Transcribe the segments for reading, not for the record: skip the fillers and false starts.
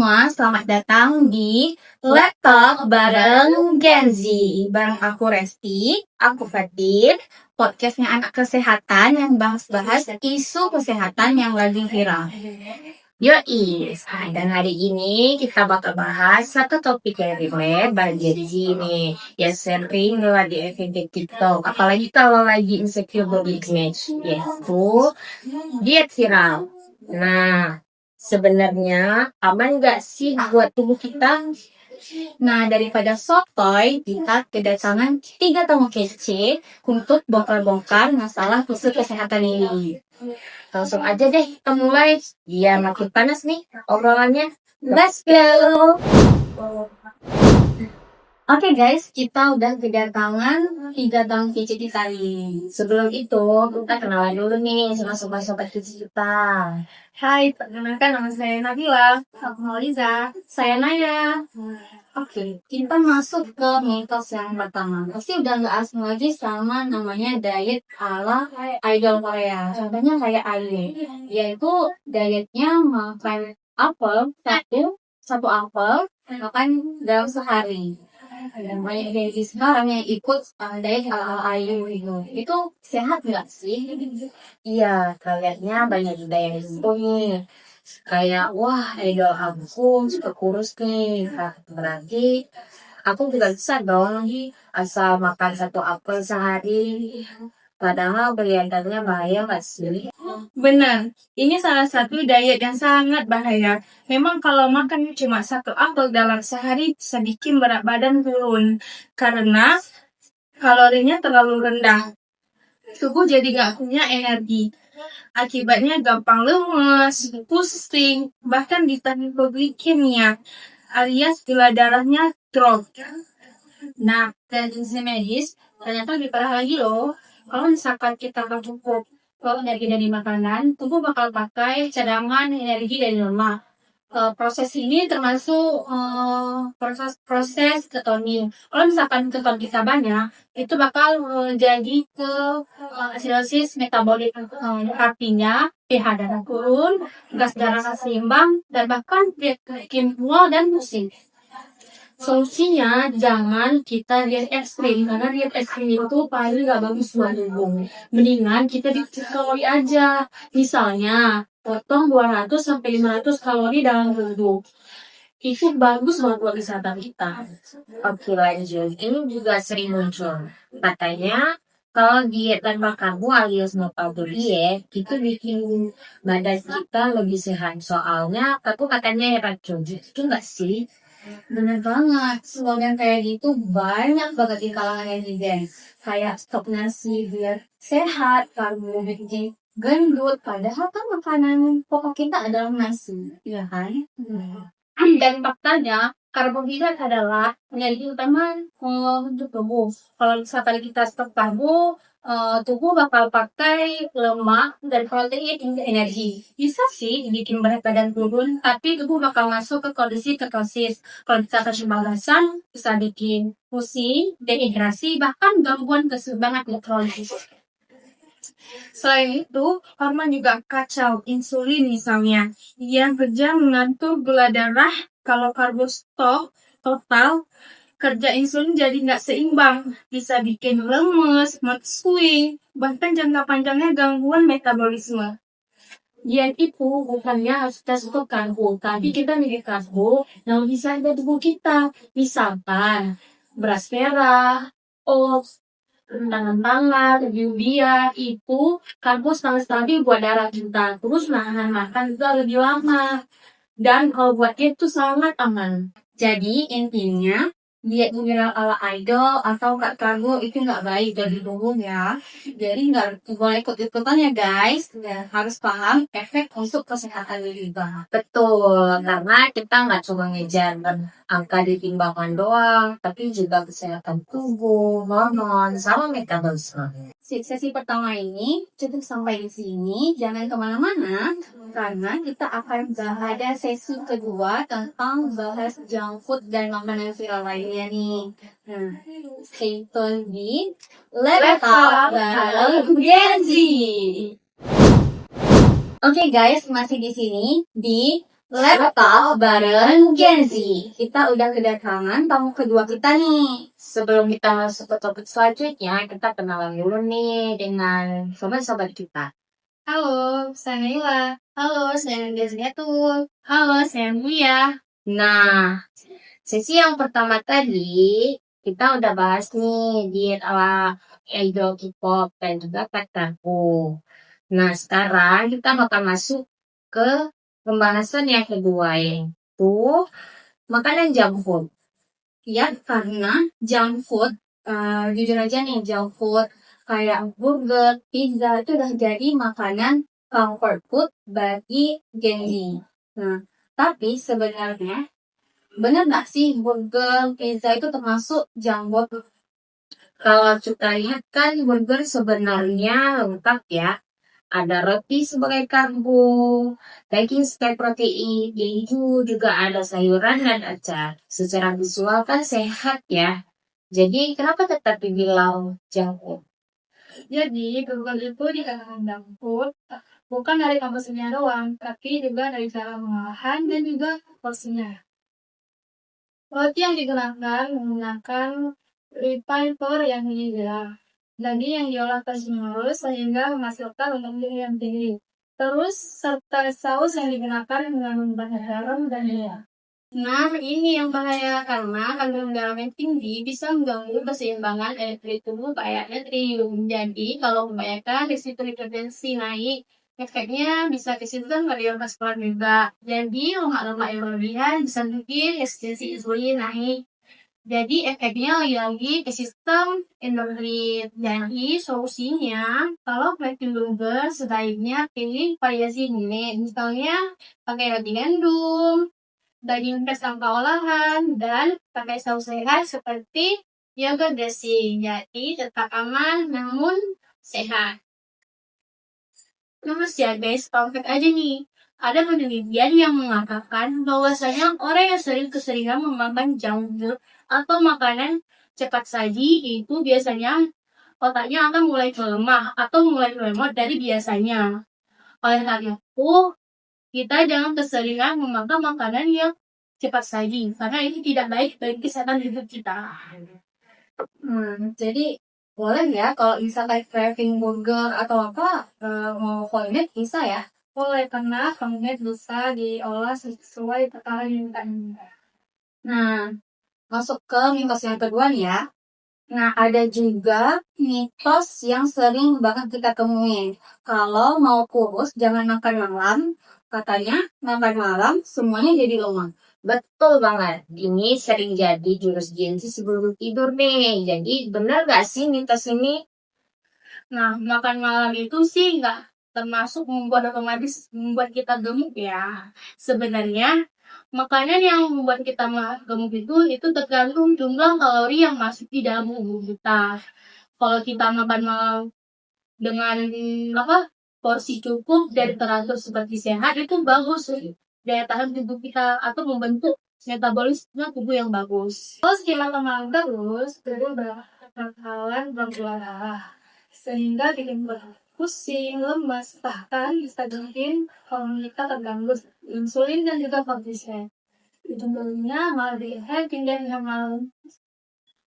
semua, selamat datang di Laptop bareng Gen Z. Bareng aku Resti, aku Fatin, podcastnya anak kesehatan yang bahas-bahas isu kesehatan yang lagi viral. Yoi, dan hari ini kita bakal bahas satu topik yang relate bagi Gen Z nih, yang sering lewat di FYP TikTok, apalagi kalau lagi insecure body image, yaitu diet viral. Nah, sebenarnya aman nggak sih buat tubuh kita? Nah, daripada sotoy, kita kedatangan 3 tamu kece untuk bongkar-bongkar masalah khusus kesehatan ini. Langsung aja deh kita mulai. Ya, makin panas nih obrolannya. Let's go! Oke guys, kita udah kedatangan 3 tamu kece kita nih. Sebelum itu, kita kenalan dulu nih sama sobat-sobat kece kita. Hai, perkenalkan nama saya Nabila. Aku Liza. Saya Naya. Oke, kita masuk ke mitos yang pertama. Pasti udah nggak asing lagi sama namanya diet ala idol Korea. Contohnya kayak IU, yaitu dietnya makan apel satu apel makan dalam sehari. Dan banyak dari sekarang yang ikut diet ala IU itu sehat nggak sih? Iya, kaliannya banyak juga yang info nih. Kayak, wah, idol aku suka kurus nih. Berarti aku juga bisa dong asal makan satu apel sehari. Padahal kelihatannya bahaya gak sih? Benar, ini salah satu diet yang sangat bahaya. Memang kalau makan cuma satu apel dalam sehari bisa bikin berat badan turun. Karena kalorinya terlalu rendah. Tubuh jadi gak punya energi. Akibatnya gampang lemes, pusing, bahkan bisa hipoglikemia alias gula darahnya drop. Nah, dari sisi medis, ternyata lebih parah lagi loh. Kalau misalkan kita gak cukup energi dari makanan, tubuh bakal pakai cadangan energi dari lemak. Proses ini termasuk proses ketonin. Kalau misalkan keton kita banyak, itu bakal jadi ke asidosis metabolik. Artinya pH darah turun, gas darah gak seimbang, dan bahkan bikin mual dan pusing. Solusinya jangan kita diet ekstrim, karena diet ekstrim itu paling gak bagus buat tubuh. Mendingan kita diet kalori aja. Misalnya potong 200 sampai 500 kalori dalam tubuh. Itu bagus banget buat kesehatan kita. Oke, lanjut. Ini juga sering muncul. Katanya, kalau diet tanpa karbo alias no carbo diet, itu bikin badan kita lebih sehat. Soalnya, aku katanya hebat juga. Itu enggak sih? Bener banget, slogan kayak gitu banyak banget di kalangan netizen. Kayak stop nasi biar sehat, karbo bikin gendut. Padahal kan makanan pokok kita adalah nasi, ya kan? Dan faktanya, karbohidrat adalah energi utama untuk tubuh. Kalau misalkan kita stop karbo, tubuh bakal pakai lemak dan protein untuk energi. Bisa sih bikin berat badan turun, tapi tubuh bakal masuk ke kondisi ketosis. Kalau misalkan kebablasan, bisa bikin pusing, dehidrasi, bahkan gangguan keseimbangan elektrolit. Selain itu, hormon juga kacau. Insulin misalnya, yang kerja mengatur gula darah. Kalau karbo stop total, kerja insulin jadi nggak seimbang. Bisa bikin lemes, mood swing, bahkan jangka panjangnya gangguan metabolisme. Diet itu bukannya harus kita stop karbo, tapi kita milih karbo yang bisa ada tubuh kita. Misalkan beras merah, oats, tangan-tangan, biar itu karbo sangat stabil buat darah kita. Terus nahan makan juga lebih lama. Dan kalau buat diet itu sangat aman. Jadi intinya diet viral ala idol atau nggak karbo itu nggak baik dari tubuh ya. Jadi nggak boleh ikut-ikutan ya guys. Ya, harus paham efek untuk kesehatan juga. Betul, karena kita nggak cuma ngejar angka di timbangan doang, tapi juga kesehatan tubuh, hormon, sama metabolisme. Sesi pertama ini cukup sampai di sini. Jangan kemana-mana karena kita akan ada sesi kedua tentang bahas junk food dan makanan viral lainnya nih. Nah, stay tune di Laptop bareng Gen Z. Oke guys, masih di sini di Let's talk bareng Gen Z. Kita udah kedatangan tamu kedua kita nih. Sebelum kita masuk ke topik selanjutnya, kita kenalan dulu nih dengan sobat-sobat kita. Halo, saya Naila. Halo, saya Gaziatul. Halo, saya Muya. Nah, sesi yang pertama tadi, kita udah bahas nih di idol K-pop dan juga pacarku. Nah, sekarang kita bakal masuk ke pembahasan yang kedua, yaitu makanan junk food. Ya, karena junk food, jujur aja nih, junk food kayak burger, pizza itu udah jadi makanan comfort food bagi Gen Z. Nah, tapi sebenarnya benar nggak sih burger, pizza itu termasuk junk food? Kalau kita lihat kan burger sebenarnya lengkap ya. Ada roti sebagai karbo, daging sebagai protein, keju juga ada sayuran dan acar. Secara visual kan sehat ya. Jadi kenapa tetap dibilang junk food? Jadi, burger itu dikatakan junk food bukan dari komposisinya doang, tapi juga dari cara pengolahan dan juga porsinya. Roti yang digunakan menggunakan refined flour yang hijau. Daging yang diolah terus-menerus sehingga menghasilkan lemak yang tinggi. Terus serta saus yang digunakan mengandung banyak garam dan minyak. Nah, ini yang bahaya karena kandungan garam yang tinggi bisa mengganggu keseimbangan elektrit tubuh kayak natrium. Jadi, kalau kebanyakan risiko hipertensi naik, efeknya bisa ke sistem kardiovaskular juga. Jadi, lemak-lemak yang berlebihan bisa bikin resistensi insulin naik. Jadi, efeknya lagi ke sistem endokrin. Jadi, solusinya, kalau making burger, sebaiknya pilih variasi ini. Misalnya, pakai roti gandum, daging fresh tanpa olahan, dan pakai saus sehat seperti yogurt dressing. Jadi tetap aman namun sehat. Terus ya guys, perfect aja nih. Ada penelitian yang mengatakan bahwasanya orang yang keseringan memakan junk food atau makanan cepat saji itu biasanya otaknya akan mulai melemah atau mulai lemot dari biasanya. Oleh karena itu, kita jangan keseringan memakan makanan yang cepat saji karena ini tidak baik bagi kesehatan hidup kita. Jadi boleh ya kalau misalnya craving burger atau apa mau homemade bisa ya. Boleh karena homemade bisa diolah sesuai takaran yang kita inginkan. Nah, masuk ke mitos yang kedua nih ya. Nah, ada juga mitos yang sering banget kita temuin. Kalau mau kurus jangan makan malam. Katanya makan malam semuanya jadi lemah. Betul banget. Ini sering jadi jurus Gen Z sebelum tidur nih. Jadi benar gak sih mitos ini? Nah, makan malam itu sih nggak termasuk otomatis membuat kita gemuk ya. Sebenarnya makanan yang membuat kita gemuk itu tergantung jumlah kalori yang masuk di dalam tubuh kita. Kalau kita makan malam dengan porsi cukup dan teratur seperti sehat itu bagus daya tahan tubuh kita atau membentuk metabolisme tubuh yang bagus. Kalau kita makan malam terus, tubuh bakalan berkurang darah sehingga bikin pusing, lemas, bahkan bisa bikin hormon kita terganggu insulin dan juga kortisol. Ujung-ujungnya malah bikin dan malam.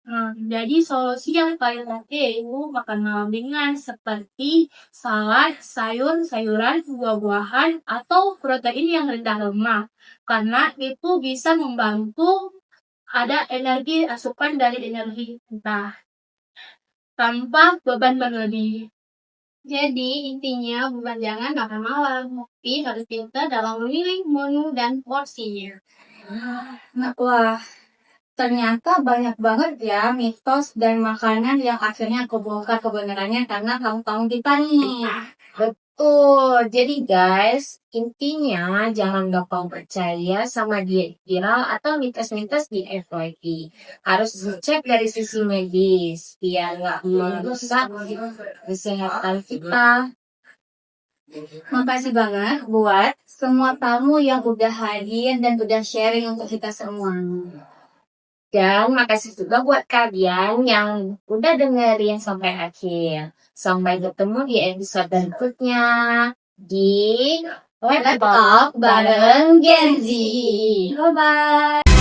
Nah, jadi solusi yang paling oke itu makan malam ringan seperti salad, sayuran, buah-buahan, atau protein yang rendah lemak. Karena itu bisa membantu ada energi asupan dari energi kita tanpa beban berlebih. Jadi intinya bukan jangan makan malam, tapi harus pintar dalam memilih menu dan porsinya. Nah, wah, ternyata banyak banget ya mitos dan makanan yang akhirnya kebongkar kebenarannya karena kamu kita nih. Betul. Jadi guys, intinya jangan gampang percaya sama diet viral atau mitos-mitos di FYP. Harus dicek dari sisi medis biar nggak merusak kesehatan kita. Makasih banget buat semua tamu yang udah hadir dan udah sharing untuk kita semua. Dan makasih juga buat kalian yang udah dengerin sampai akhir. Sampai ketemu di episode berikutnya di Let's Talk bareng Gen Z. Bye-bye!